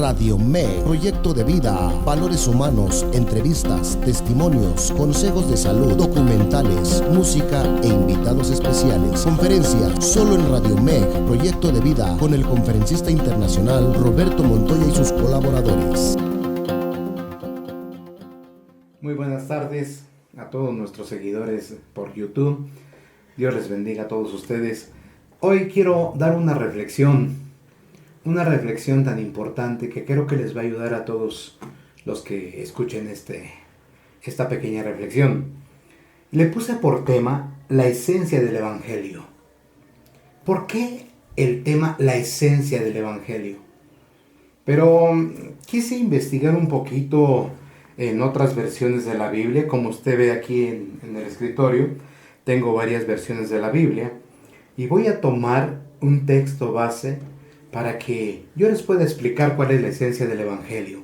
Radio MEG, proyecto de vida, valores humanos, entrevistas, testimonios, consejos de salud, documentales, música e invitados especiales. Conferencia solo en Radio MEG, proyecto de vida, con el conferencista internacional Roberto Montoya y sus colaboradores. Muy buenas tardes a todos nuestros seguidores por YouTube. Dios les bendiga a todos ustedes. Hoy quiero dar una reflexión tan importante que creo que les va a ayudar a todos los que escuchen esta pequeña reflexión. Le puse por tema la esencia del Evangelio. ¿Por qué el tema la esencia del Evangelio? Pero quise investigar un poquito en otras versiones de la Biblia. Como usted ve aquí en el escritorio, tengo varias versiones de la Biblia y voy a tomar un texto base para que yo les pueda explicar cuál es la esencia del Evangelio.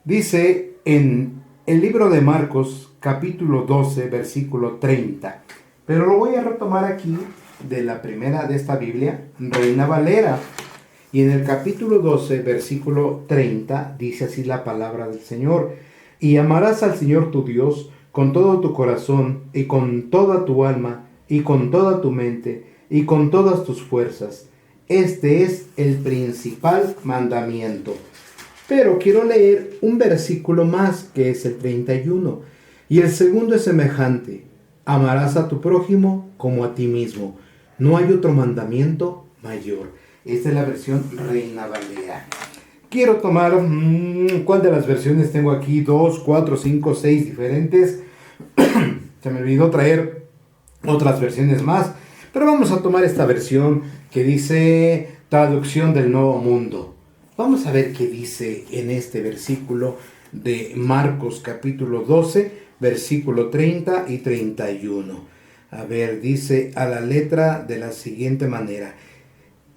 Dice en el libro de Marcos, capítulo 12, versículo 30. Pero lo voy a retomar aquí de la primera de esta Biblia, Reina Valera. Y en el capítulo 12, versículo 30, dice así la palabra del Señor. Y amarás al Señor tu Dios con todo tu corazón y con toda tu alma y con toda tu mente y con todas tus fuerzas. Este es el principal mandamiento. Pero quiero leer un versículo más, que es el 31. Y el segundo es semejante. Amarás a tu prójimo como a ti mismo. No hay otro mandamiento mayor. Esta es la versión Reina Valera. Quiero tomar, ¿cuál de las versiones tengo aquí? 2, 4, 5, 6 diferentes. Se me olvidó traer otras versiones más. Pero vamos a tomar esta versión que dice Traducción del Nuevo Mundo. Vamos a ver qué dice en este versículo de Marcos capítulo 12, versículo 30 y 31. A ver, dice a la letra de la siguiente manera.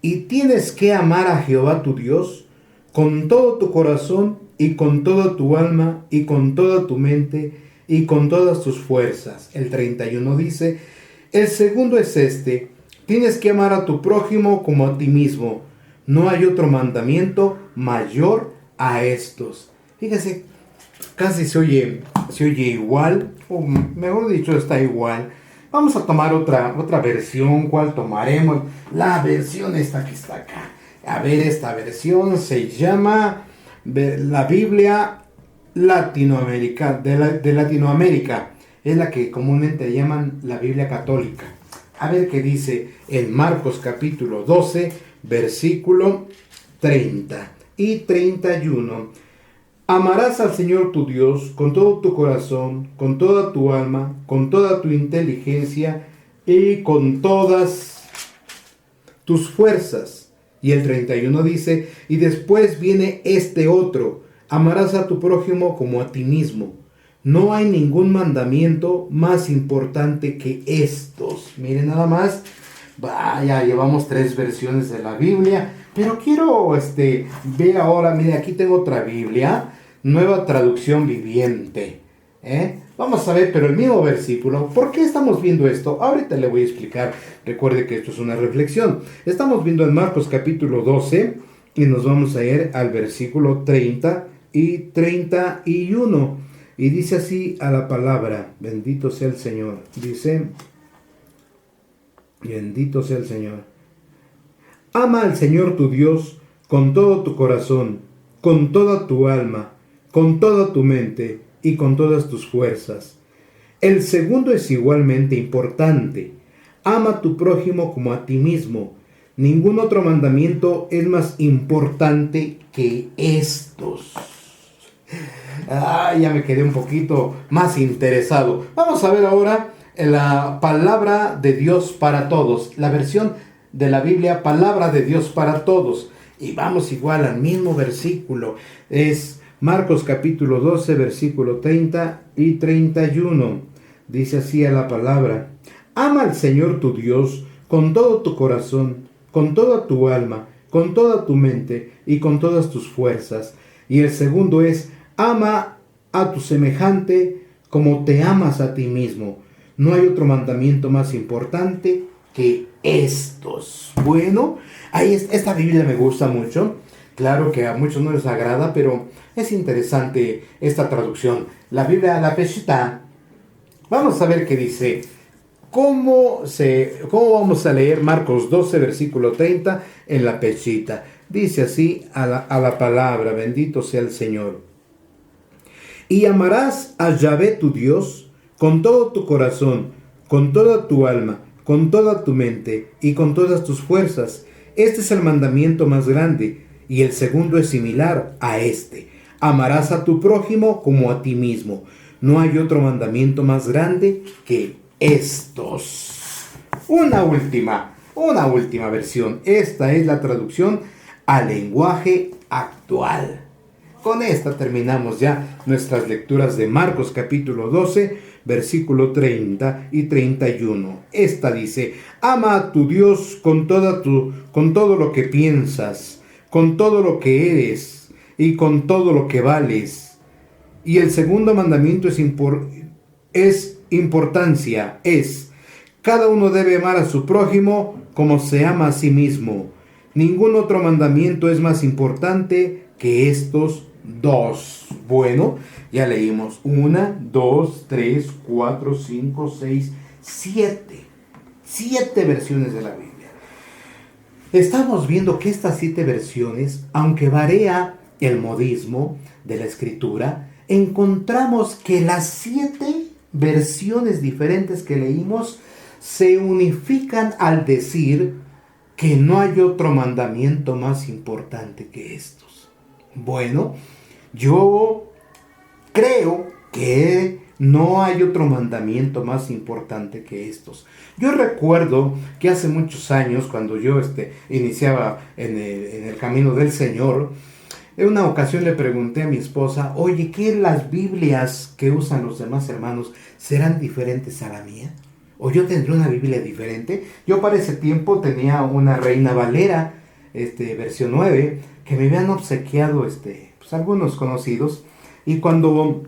Y tienes que amar a Jehová tu Dios con todo tu corazón y con toda tu alma y con toda tu mente y con todas tus fuerzas. El 31 dice, el segundo es este, tienes que amar a tu prójimo como a ti mismo. No hay otro mandamiento mayor a estos. Fíjese, casi se oye igual, o mejor dicho, está igual. Vamos a tomar otra versión. ¿Cuál tomaremos? La versión esta que está acá. A ver, esta versión se llama la Biblia Latinoamérica, de Latinoamérica. Es la que comúnmente llaman la Biblia católica. A ver qué dice en Marcos capítulo 12, versículo 30 y 31. Amarás al Señor tu Dios con todo tu corazón, con toda tu alma, con toda tu inteligencia y con todas tus fuerzas. Y el 31 dice, y después viene este otro, amarás a tu prójimo como a ti mismo. No hay ningún mandamiento más importante que estos. Miren nada más. Vaya, llevamos 3 versiones de la Biblia. Pero quiero ver ahora, mire, aquí tengo otra Biblia. Nueva traducción viviente. Vamos a ver, pero el mismo versículo. ¿Por qué estamos viendo esto? Ahorita le voy a explicar. Recuerde que esto es una reflexión. Estamos viendo en Marcos capítulo 12. Y nos vamos a ir al versículo 30 y 31. Y dice así a la palabra, bendito sea el Señor. Dice, bendito sea el Señor. Ama al Señor tu Dios con todo tu corazón, con toda tu alma, con toda tu mente y con todas tus fuerzas. El segundo es igualmente importante. Ama a tu prójimo como a ti mismo. Ningún otro mandamiento es más importante que estos. Ya me quedé un poquito más interesado. Vamos a ver ahora la palabra de Dios para todos. La versión de la Biblia, palabra de Dios para todos. Y vamos igual al mismo versículo. Es Marcos capítulo 12, versículo 30 y 31. Dice así a la palabra. Ama al Señor tu Dios con todo tu corazón, con toda tu alma, con toda tu mente y con todas tus fuerzas. Y el segundo es, ama a tu semejante como te amas a ti mismo. No hay otro mandamiento más importante que estos. Bueno, ahí esta Biblia me gusta mucho, Claro que a muchos no les agrada, pero es interesante esta traducción. La Biblia, la Peshitta. Vamos a ver qué dice. ¿Cómo vamos a leer Marcos 12, versículo 30 en la Peshitta? Dice así a la palabra, bendito sea el Señor. Y amarás a Yahvé tu Dios con todo tu corazón, con toda tu alma, con toda tu mente y con todas tus fuerzas. Este es el mandamiento más grande, y el segundo es similar a este. Amarás a tu prójimo como a ti mismo. No hay otro mandamiento más grande que estos. Una última versión. Esta es la traducción al lenguaje actual. Con esta terminamos ya nuestras lecturas de Marcos capítulo 12, versículo 30 y 31. Esta dice: ama a tu Dios con todo lo que piensas, con todo lo que eres y con todo lo que vales. Y el segundo mandamiento es: cada uno debe amar a su prójimo como se ama a sí mismo. Ningún otro mandamiento es más importante que estos dos. Bueno, ya leímos 1, 2, 3, 4, 5, 6, 7. 7 versiones de la Biblia. Estamos viendo que estas 7 versiones, aunque varía el modismo de la escritura, encontramos que las 7 versiones diferentes que leímos se unifican al decir que no hay otro mandamiento más importante que estos. Bueno, yo creo que no hay otro mandamiento más importante que estos. Yo recuerdo que hace muchos años, cuando yo iniciaba en el camino del Señor, en una ocasión le pregunté a mi esposa: oye, ¿qué las Biblias que usan los demás hermanos serán diferentes a la mía? ¿O yo tendré una Biblia diferente? Yo para ese tiempo tenía una Reina Valera, versión 9, que me habían obsequiado pues algunos conocidos. Y cuando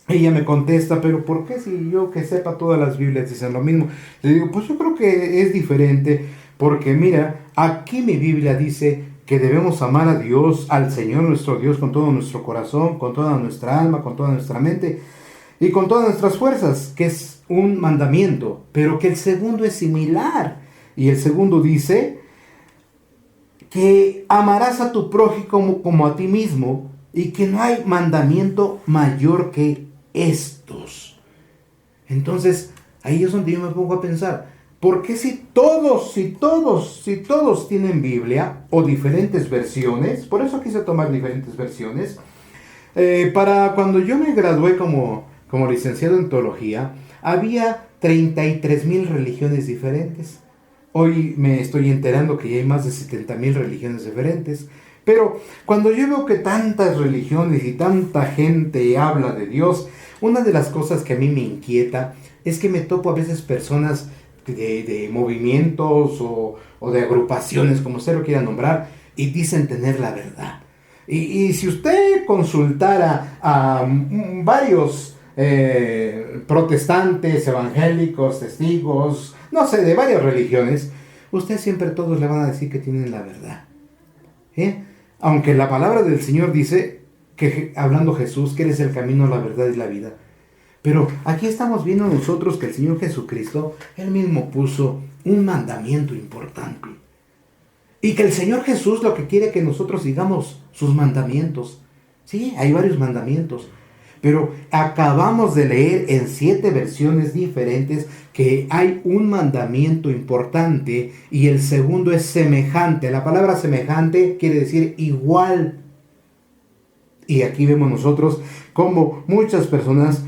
ella me contesta: ¿pero por qué si yo que sepa todas las Biblias dicen lo mismo? Le digo: pues yo creo que es diferente, porque mira, aquí mi Biblia dice que debemos amar a Dios, al Señor nuestro Dios, con todo nuestro corazón, con toda nuestra alma, con toda nuestra mente y con todas nuestras fuerzas, que es un mandamiento, pero que el segundo es similar. Y el segundo dice que amarás a tu prójimo como a ti mismo, y que no hay mandamiento mayor que estos. Entonces, ahí es donde yo me pongo a pensar: ¿por qué si todos tienen Biblia o diferentes versiones? Por eso quise tomar diferentes versiones. Para cuando yo me gradué como licenciado en teología, había 33,000 religiones diferentes. Hoy me estoy enterando que ya hay más de 70,000 religiones diferentes. Pero cuando yo veo que tantas religiones y tanta gente habla de Dios, una de las cosas que a mí me inquieta es que me topo a veces personas de movimientos o de agrupaciones, como usted lo quiera nombrar, y dicen tener la verdad. Y si usted consultara a varios protestantes, evangélicos, testigos, no sé, de varias religiones, usted siempre todos le van a decir que tienen la verdad. Aunque la palabra del Señor dice, que hablando Jesús, que Él es el camino, la verdad y la vida. Pero aquí estamos viendo nosotros que el Señor Jesucristo, Él mismo puso un mandamiento importante. Y que el Señor Jesús lo que quiere que nosotros sigamos sus mandamientos. Sí, hay varios mandamientos. Pero acabamos de leer en 7 versiones diferentes que hay un mandamiento importante y el segundo es semejante. La palabra semejante quiere decir igual. Y aquí vemos nosotros cómo muchas personas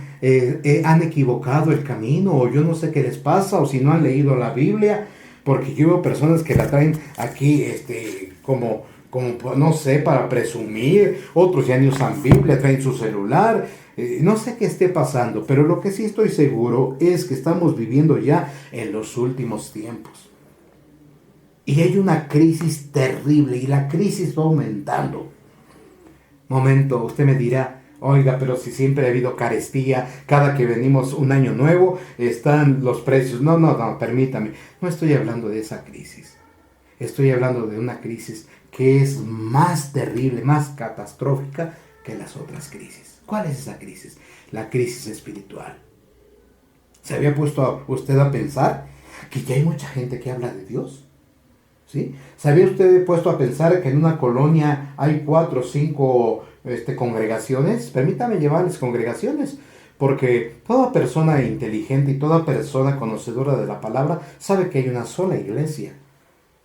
han equivocado el camino, o yo no sé qué les pasa, o si no han leído la Biblia, porque yo veo personas que la traen aquí como no sé, para presumir. Otros ya ni usan Biblia, traen su celular. No sé qué esté pasando, pero lo que sí estoy seguro es que estamos viviendo ya en los últimos tiempos. Y hay una crisis terrible, y la crisis va aumentando. Momento, usted me dirá: oiga, pero si siempre ha habido carestía, cada que venimos un año nuevo, están los precios. No, permítame. No estoy hablando de esa crisis. Estoy hablando de una crisis que es más terrible, más catastrófica que las otras crisis. ¿Cuál es esa crisis? La crisis espiritual. ¿Se había puesto usted a pensar que ya hay mucha gente que habla de Dios? ¿Sí? ¿Se había usted puesto a pensar que en una colonia hay 4 o 5 congregaciones? Permítame llevarles congregaciones, porque toda persona inteligente y toda persona conocedora de la palabra sabe que hay una sola iglesia.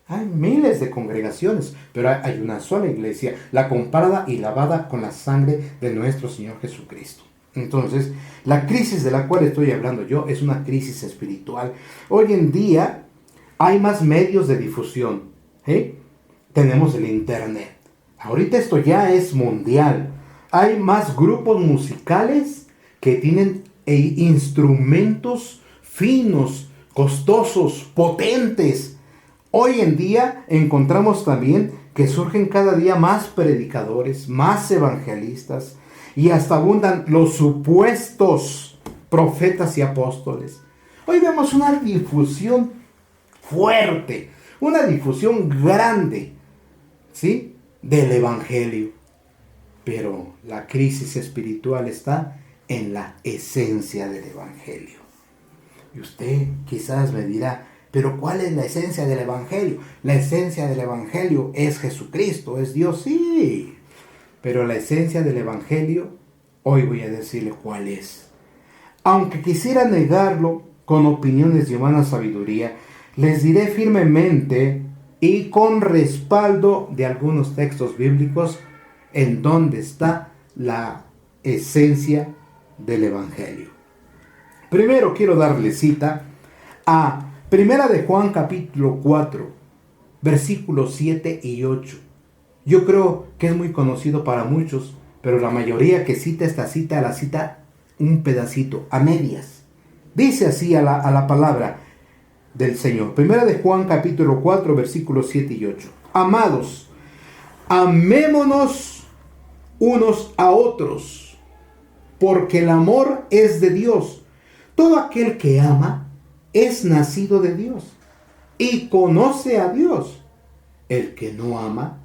Hay miles de congregaciones, pero hay una sola iglesia, la comprada y lavada con la sangre de nuestro Señor Jesucristo. Entonces, la crisis de la cual estoy hablando yo es una crisis espiritual. Hoy en día hay más medios de difusión. Tenemos el internet. Ahorita esto ya es mundial. Hay más grupos musicales que tienen instrumentos finos, costosos, potentes. Hoy en día encontramos también que surgen cada día más predicadores, más evangelistas, y hasta abundan los supuestos profetas y apóstoles. Hoy vemos una difusión fuerte, una difusión grande, ¿sí?, del evangelio. Pero la crisis espiritual está en la esencia del evangelio. Y usted quizás me dirá, pero ¿cuál es la esencia del evangelio? La esencia del evangelio es Jesucristo, es Dios, sí. Pero la esencia del evangelio, hoy voy a decirle cuál es. Aunque quisiera negarlo con opiniones de humana sabiduría, les diré firmemente y con respaldo de algunos textos bíblicos en dónde está la esencia del evangelio. Primero quiero darle cita a Primera de Juan capítulo 4, versículos 7 y 8. Yo creo que es muy conocido para muchos, pero la mayoría que cita esta cita, la cita un pedacito, a medias. Dice así a la palabra del Señor. Primera de Juan capítulo 4, versículos 7 y 8. Amados, amémonos unos a otros, porque el amor es de Dios. Todo aquel que ama es nacido de Dios y conoce a Dios. El que no ama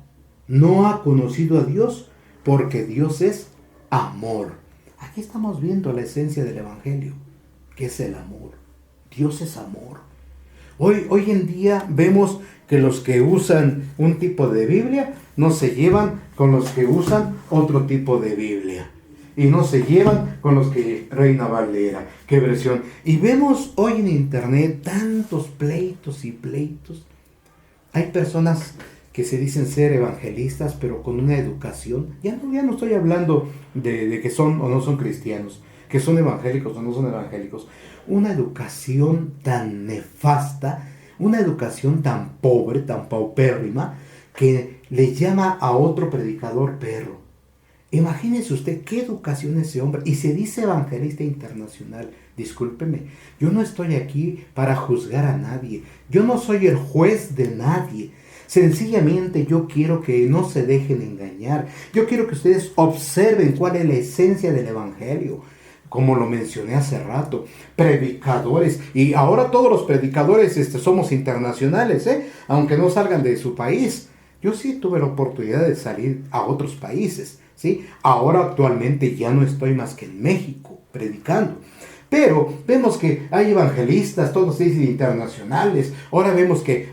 no ha conocido a Dios, porque Dios es amor. Aquí estamos viendo la esencia del evangelio, que es el amor. Dios es amor. Hoy en día vemos que los que usan un tipo de Biblia no se llevan con los que usan otro tipo de Biblia. Y no se llevan con los que Reina Valera. ¿Qué versión? Y vemos hoy en internet tantos pleitos y pleitos. Hay personas que se dicen ser evangelistas, pero con una educación. Ya no estoy hablando de que son o no son cristianos, que son evangélicos o no son evangélicos. Una educación tan nefasta, una educación tan pobre, tan paupérrima, que le llama a otro predicador perro. Imagínese usted qué educación ese hombre, y se dice evangelista internacional. Discúlpeme, yo no estoy aquí para juzgar a nadie, yo no soy el juez de nadie. Sencillamente yo quiero que no se dejen engañar. Yo quiero que ustedes observen cuál es la esencia del evangelio. Como lo mencioné hace rato, predicadores, y ahora todos los predicadores somos internacionales, aunque no salgan de su país. Yo sí tuve la oportunidad de salir a otros países, ¿sí? Ahora actualmente ya no estoy más que en México predicando. Pero vemos que hay evangelistas, todos se dicen internacionales. Ahora vemos que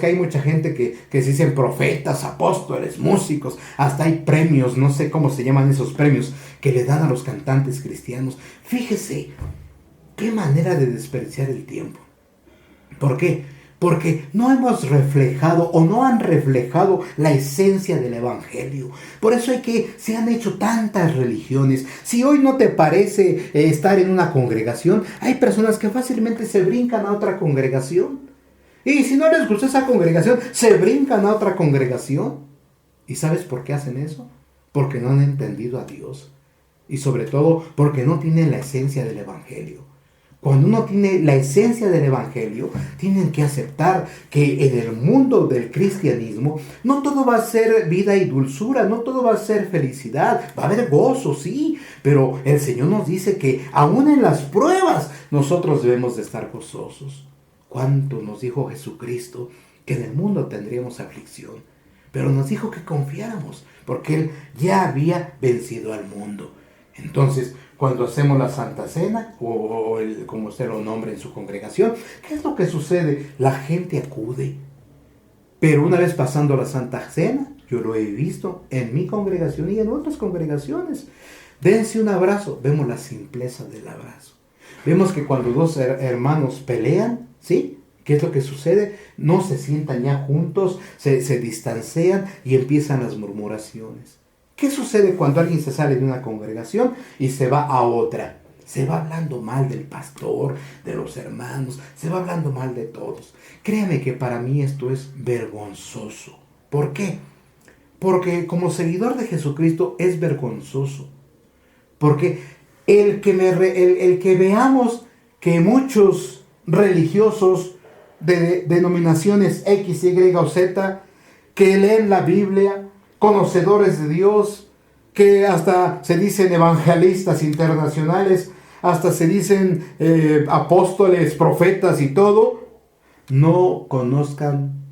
hay mucha gente que se dicen profetas, apóstoles, músicos. Hasta hay premios, no sé cómo se llaman esos premios, que le dan a los cantantes cristianos. Fíjese, qué manera de desperdiciar el tiempo. ¿Por qué? Porque no hemos reflejado o no han reflejado la esencia del evangelio. Por eso se han hecho tantas religiones. Si hoy no te parece estar en una congregación, hay personas que fácilmente se brincan a otra congregación. Y si no les gusta esa congregación, se brincan a otra congregación. ¿Y sabes por qué hacen eso? Porque no han entendido a Dios. Y sobre todo porque no tienen la esencia del evangelio. Cuando uno tiene la esencia del evangelio, tienen que aceptar que en el mundo del cristianismo no todo va a ser vida y dulzura, no todo va a ser felicidad, va a haber gozo, sí, pero el Señor nos dice que aún en las pruebas nosotros debemos de estar gozosos. ¿Cuánto nos dijo Jesucristo que en el mundo tendríamos aflicción? pero nos dijo que confiáramos, porque Él ya había vencido al mundo. Entonces, cuando hacemos la Santa Cena, como usted lo nombre en su congregación, ¿qué es lo que sucede? La gente acude. Pero una vez pasando la Santa Cena, yo lo he visto en mi congregación y en otras congregaciones. Dense un abrazo. Vemos la simpleza del abrazo. Vemos que cuando dos hermanos pelean, ¿sí? ¿Qué es lo que sucede? No se sientan ya juntos, se distancian y empiezan las murmuraciones. ¿Qué sucede cuando alguien se sale de una congregación y se va a otra? Se va hablando mal del pastor, de los hermanos, se va hablando mal de todos. Créame que para mí esto es vergonzoso. ¿Por qué? Porque como seguidor de Jesucristo es vergonzoso. Porque el que veamos que muchos religiosos de denominaciones X, Y o Z, que leen la Biblia, conocedores de Dios, que hasta se dicen evangelistas internacionales, hasta se dicen apóstoles, profetas y todo, no conozcan,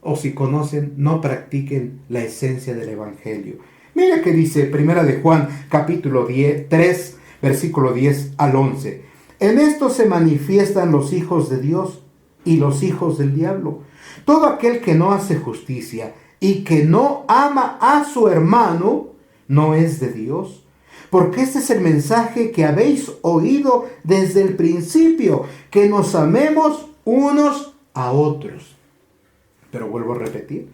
o si conocen, no practiquen la esencia del evangelio. Mira que dice Primera de Juan, capítulo 3, versículo 10 al 11. En esto se manifiestan los hijos de Dios y los hijos del diablo. Todo aquel que no hace justicia y que no ama a su hermano, no es de Dios. Porque este es el mensaje que habéis oído desde el principio, que nos amemos unos a otros. Pero vuelvo a repetir,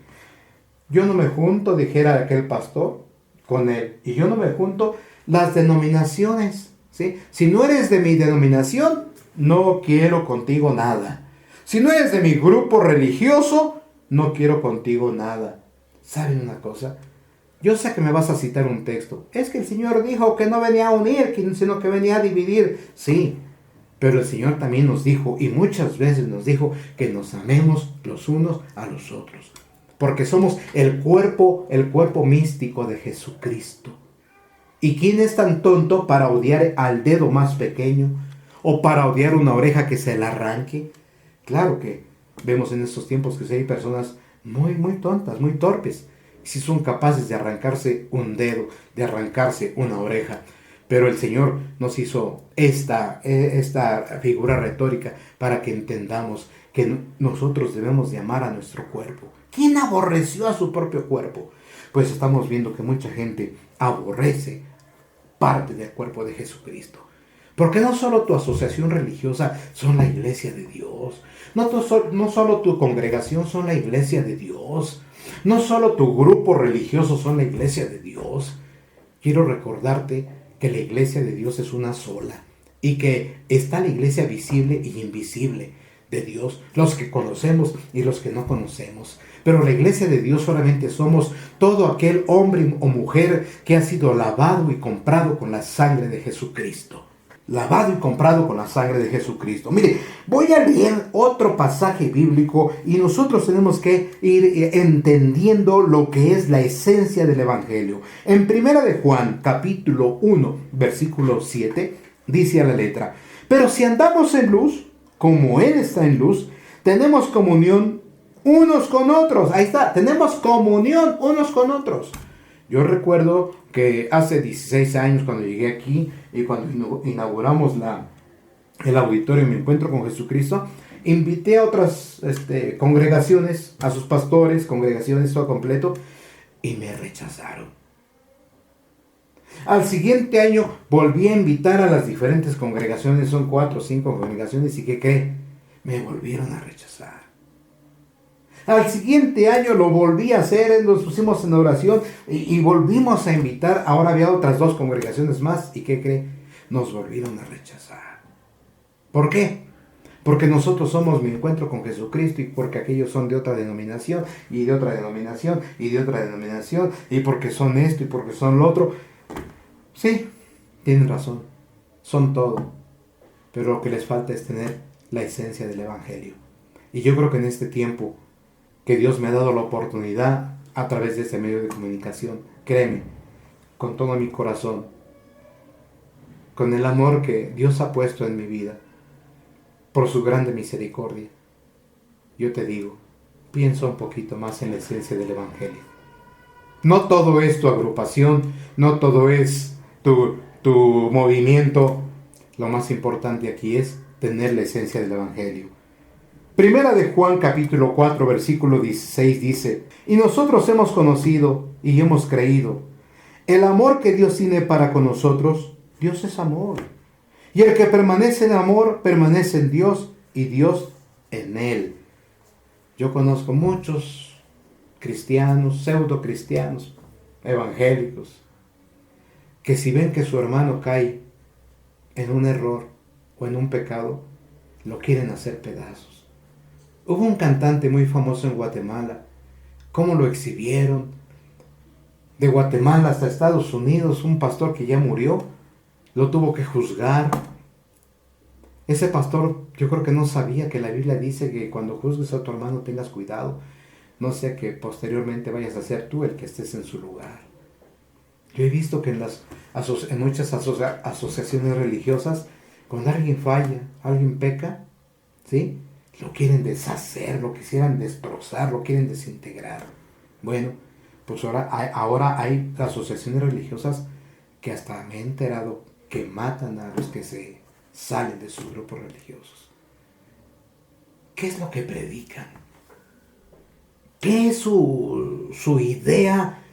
yo no me junto, dijera aquel pastor, con él. Y yo no me junto las denominaciones, ¿sí? Si no eres de mi denominación, no quiero contigo nada. Si no eres de mi grupo religioso, no quiero contigo nada. ¿Saben una cosa? Yo sé que me vas a citar un texto. Es que el Señor dijo que no venía a unir, sino que venía a dividir. Sí, pero el Señor también nos dijo, y muchas veces nos dijo, que nos amemos los unos a los otros. Porque somos el cuerpo místico de Jesucristo. ¿Y quién es tan tonto para odiar al dedo más pequeño? ¿O para odiar una oreja que se le arranque? Claro que vemos en estos tiempos que hay personas muy tontas, muy torpes. Si son capaces de arrancarse un dedo, de arrancarse una oreja. Pero el Señor nos hizo esta figura retórica para que entendamos que nosotros debemos de amar a nuestro cuerpo. ¿Quién aborreció a su propio cuerpo? Pues estamos viendo que mucha gente aborrece parte del cuerpo de Jesucristo. Porque no solo tu asociación religiosa son la iglesia de Dios. No solo tu congregación son la iglesia de Dios. No solo tu grupo religioso son la iglesia de Dios. Quiero recordarte que la iglesia de Dios es una sola. Y que está la iglesia visible y invisible de Dios. Los que conocemos y los que no conocemos. Pero la iglesia de Dios solamente somos todo aquel hombre o mujer que ha sido lavado y comprado con la sangre de Jesucristo. Lavado y comprado con la sangre de Jesucristo. Mire, voy a leer otro pasaje bíblico y nosotros tenemos que ir entendiendo lo que es la esencia del evangelio. En Primera de Juan, capítulo 1, versículo 7, dice a la letra: pero si andamos en luz, como Él está en luz, tenemos comunión unos con otros. Ahí está, tenemos comunión unos con otros. Yo recuerdo que hace 16 años cuando llegué aquí y cuando inauguramos el auditorio Mi Encuentro con Jesucristo, invité a otras congregaciones, a sus pastores, congregaciones todo completo, y me rechazaron. Al siguiente año volví a invitar a las diferentes congregaciones, son 4 o 5 congregaciones, y ¿qué cree? Me volvieron a rechazar. Al siguiente año lo volví a hacer, nos pusimos en oración y volvimos a invitar. Ahora había otras 2 congregaciones más. ¿Y qué cree? Nos volvieron a rechazar. ¿Por qué? Porque nosotros somos Mi Encuentro con Jesucristo y porque aquellos son de otra denominación y de otra denominación y de otra denominación y porque son esto y porque son lo otro. Sí, tienen razón. Son todo. Pero lo que les falta es tener la esencia del evangelio. Y yo creo que en este tiempo que Dios me ha dado la oportunidad a través de este medio de comunicación, créeme, con todo mi corazón, con el amor que Dios ha puesto en mi vida, por su grande misericordia, yo te digo, piensa un poquito más en la esencia del Evangelio. No todo es tu agrupación, no todo es tu movimiento. Lo más importante aquí es tener la esencia del Evangelio. Primera de Juan capítulo 4 versículo 16 dice: y nosotros hemos conocido y hemos creído el amor que Dios tiene para con nosotros. Dios es amor. Y el que permanece en amor, permanece en Dios y Dios en él. Yo conozco muchos cristianos, pseudo cristianos, evangélicos, que si ven que su hermano cae en un error o en un pecado, lo quieren hacer pedazos. Hubo un cantante muy famoso en Guatemala, cómo lo exhibieron. De Guatemala hasta Estados Unidos, un pastor que ya murió, lo tuvo que juzgar. Ese pastor, yo creo que no sabía que la Biblia dice que cuando juzgues a tu hermano tengas cuidado, no sea que posteriormente vayas a ser tú el que estés en su lugar. Yo he visto que en muchas asociaciones religiosas, cuando alguien falla, alguien peca, ¿sí?, lo quieren deshacer, lo quisieran destrozar, lo quieren desintegrar. Bueno, pues ahora hay asociaciones religiosas que hasta me he enterado que matan a los que se salen de sus grupos religiosos. ¿Qué es lo que predican? ¿Qué es su idea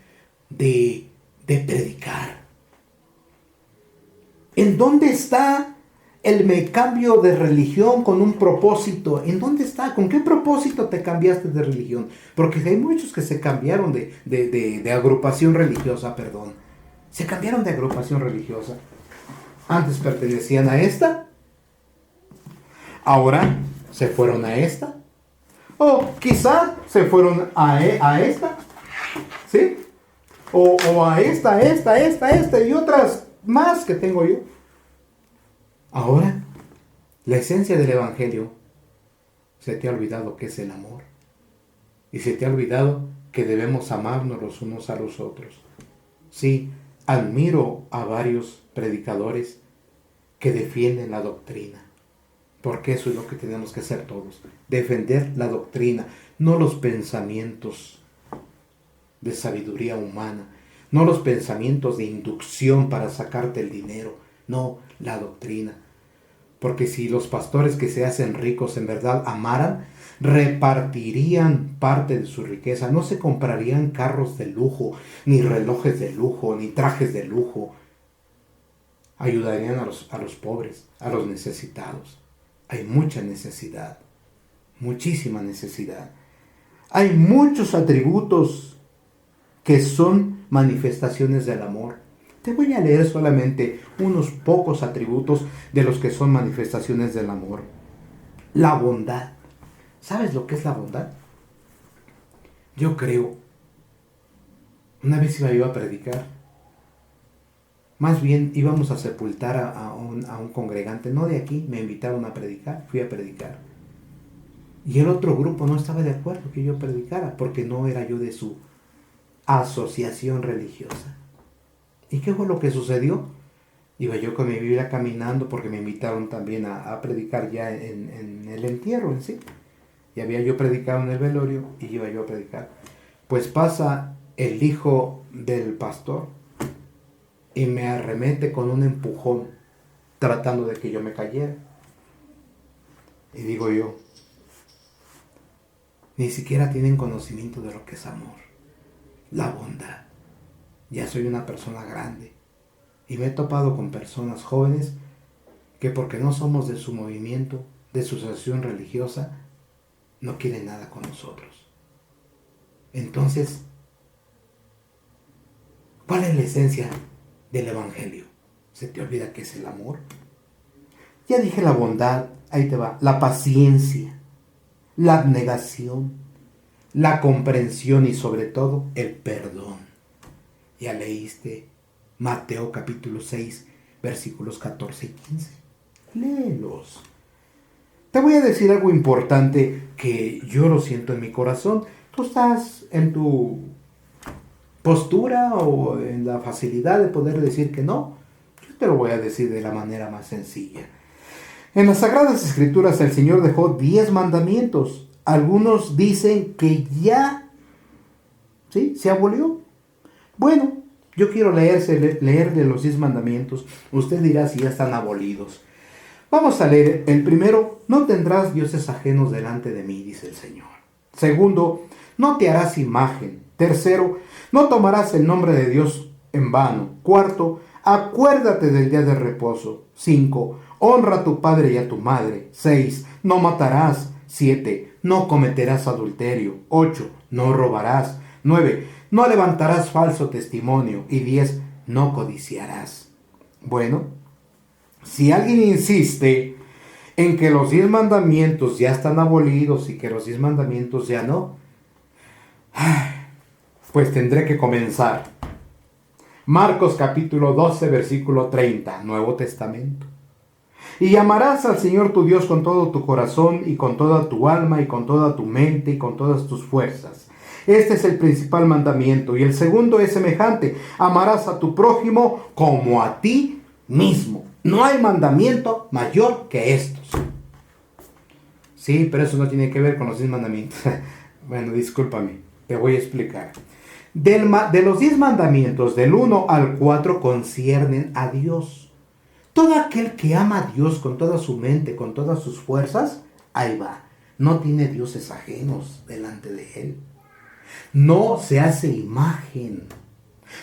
de predicar? ¿En dónde está el me cambio de religión con un propósito? ¿En dónde está? ¿Con qué propósito te cambiaste de religión? Porque hay muchos que se cambiaron de agrupación religiosa, Se cambiaron de agrupación religiosa. Antes pertenecían a esta, ahora se fueron a esta, o quizá se fueron a esta, ¿sí? O a esta y otras más que tengo yo. Ahora, la esencia del Evangelio, se te ha olvidado que es el amor. Y se te ha olvidado que debemos amarnos los unos a los otros. Sí, admiro a varios predicadores que defienden la doctrina. Porque eso es lo que tenemos que hacer todos. Defender la doctrina, no los pensamientos de sabiduría humana, no los pensamientos de inducción para sacarte el dinero, no, la doctrina. Porque si los pastores que se hacen ricos en verdad amaran, repartirían parte de su riqueza. No se comprarían carros de lujo, ni relojes de lujo, ni trajes de lujo. Ayudarían a los pobres, a los necesitados. Hay mucha necesidad, muchísima necesidad. Hay muchos atributos que son manifestaciones del amor. Te voy a leer solamente unos pocos atributos de los que son manifestaciones del amor. La bondad. ¿Sabes lo que es la bondad? Yo creo. Una vez iba yo a predicar. Más bien íbamos a sepultar a un congregante, no de aquí, me invitaron a predicar, fui a predicar. Y el otro grupo no estaba de acuerdo que yo predicara, porque no era yo de su asociación religiosa. ¿Y qué fue lo que sucedió? Iba yo con mi Biblia caminando porque me invitaron también a predicar ya en el entierro en sí. Y había yo predicado en el velorio y iba yo a predicar. Pues pasa el hijo del pastor y me arremete con un empujón tratando de que yo me cayera. Y digo yo, ni siquiera tienen conocimiento de lo que es amor, la bondad. Ya soy una persona grande y me he topado con personas jóvenes que porque no somos de su movimiento, de su asociación religiosa, no quieren nada con nosotros. Entonces, ¿cuál es la esencia del Evangelio? ¿Se te olvida qué es el amor? Ya dije la bondad, ahí te va, la paciencia, la abnegación, la comprensión y sobre todo el perdón. Ya leíste Mateo capítulo 6, versículos 14 y 15. Léelos. Te voy a decir algo importante que yo lo siento en mi corazón. Tú estás en tu postura o en la facilidad de poder decir que no. Yo te lo voy a decir de la manera más sencilla. En las Sagradas Escrituras el Señor dejó 10 mandamientos. Algunos dicen que ya, ¿sí?, se abolió. Bueno, yo quiero leerle los 10 mandamientos. Usted dirá si ya están abolidos. Vamos a leer el primero: no tendrás dioses ajenos delante de mí, dice el Señor. Segundo, no te harás imagen. Tercero, no tomarás el nombre de Dios en vano. Cuarto, acuérdate del día de reposo. 5, honra a tu padre y a tu madre. 6, no matarás. 7, no cometerás adulterio. 8, no robarás. 9, no levantarás falso testimonio. Y 10, no codiciarás. Bueno, si alguien insiste en que los 10 mandamientos ya están abolidos y que los 10 mandamientos ya no, pues tendré que comenzar. Marcos capítulo 12, versículo 30, Nuevo Testamento. Y amarás al Señor tu Dios con todo tu corazón y con toda tu alma y con toda tu mente y con todas tus fuerzas. Este es el principal mandamiento. Y el segundo es semejante: amarás a tu prójimo como a ti mismo. No hay mandamiento mayor que estos. Sí, pero eso no tiene que ver con los 10 mandamientos. Bueno, discúlpame, te voy a explicar. De los 10 mandamientos, del 1 al 4, conciernen a Dios. Todo aquel que ama a Dios con toda su mente, con todas sus fuerzas, ahí va. No tiene dioses ajenos delante de él. No se hace imagen.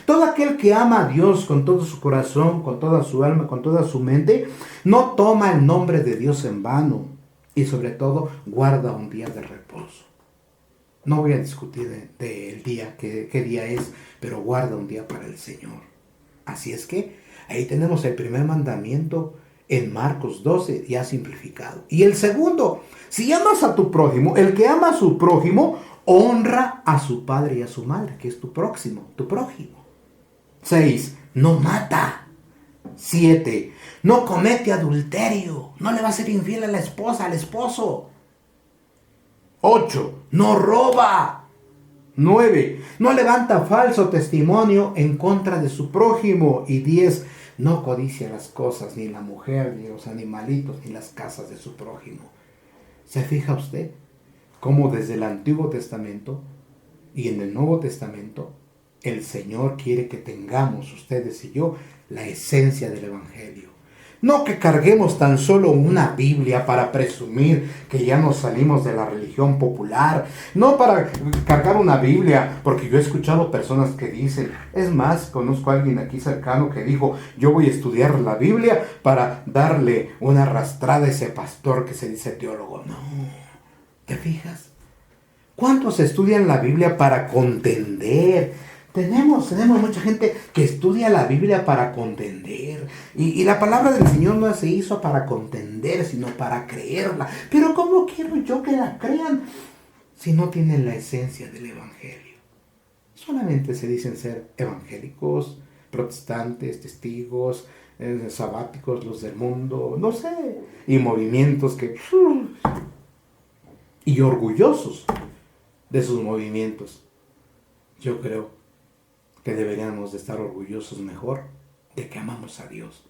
Todo aquel que ama a Dios con todo su corazón, con toda su alma, con toda su mente, no toma el nombre de Dios en vano. Y sobre todo, guarda un día de reposo. No voy a discutir del día, qué día es, pero guarda un día para el Señor. Así es que ahí tenemos el primer mandamiento en Marcos 12, ya simplificado. Y el segundo: si amas a tu prójimo, el que ama a su prójimo, honra a su padre y a su madre, que es tu prójimo. 6, no mata. 7, no comete adulterio. No le va a ser infiel a la esposa, al esposo. 8, no roba. 9, no levanta falso testimonio en contra de su prójimo. Y 10, no codicia las cosas, ni la mujer, ni los animalitos, ni las casas de su prójimo. ¿Se fija usted cómo desde el Antiguo Testamento y en el Nuevo Testamento el Señor quiere que tengamos, ustedes y yo, la esencia del Evangelio? No que carguemos tan solo una Biblia para presumir que ya nos salimos de la religión popular. No para cargar una Biblia, porque yo he escuchado personas que dicen, es más, conozco a alguien aquí cercano que dijo: yo voy a estudiar la Biblia para darle una arrastrada a ese pastor que se dice teólogo. No, ¿te fijas? ¿Cuántos estudian la Biblia para contender? Tenemos mucha gente que estudia la Biblia para contender. Y la palabra del Señor no se hizo para contender, sino para creerla. Pero ¿cómo quiero yo que la crean si no tienen la esencia del Evangelio? Solamente se dicen ser evangélicos, protestantes, testigos, sabáticos, los del mundo, no sé. Y movimientos que... y orgullosos de sus movimientos. Yo creo que deberíamos de estar orgullosos mejor de que amamos a Dios.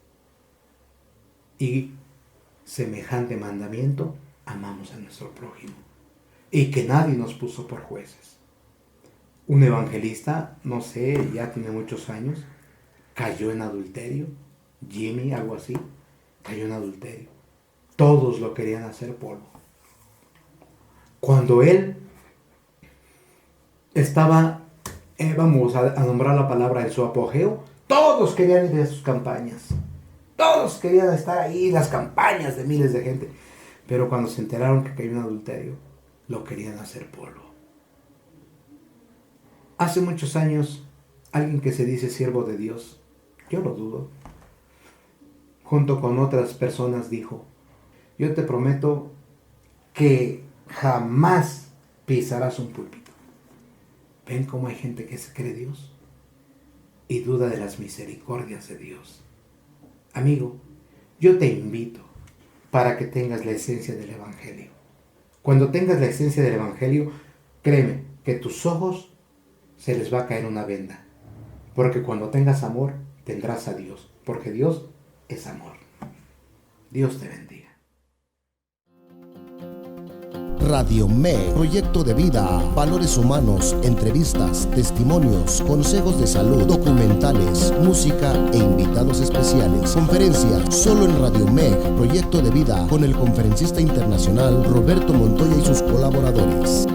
Y semejante mandamiento, amamos a nuestro prójimo. Y que nadie nos puso por jueces. Un evangelista, no sé, ya tiene muchos años, cayó en adulterio. Jimmy, algo así, cayó en adulterio. Todos lo querían hacer polvo. Cuando él estaba, vamos a nombrar la palabra, en su apogeo, todos querían ir a sus campañas. Todos querían estar ahí, las campañas de miles de gente. Pero cuando se enteraron que cayó en adulterio, lo querían hacer polvo. Hace muchos años, alguien que se dice siervo de Dios, yo lo dudo, junto con otras personas dijo: yo te prometo que jamás pisarás un púlpito. ¿Ven cómo hay gente que se cree Dios y duda de las misericordias de Dios? Amigo, yo te invito para que tengas la esencia del Evangelio. Cuando tengas la esencia del Evangelio, créeme que tus ojos se les va a caer una venda. Porque cuando tengas amor, tendrás a Dios. Porque Dios es amor. Dios te bendiga. Radio MEG, proyecto de vida, valores humanos, entrevistas, testimonios, consejos de salud, documentales, música e invitados especiales. Conferencia solo en Radio MEG, proyecto de vida, con el conferencista internacional Roberto Montoya y sus colaboradores.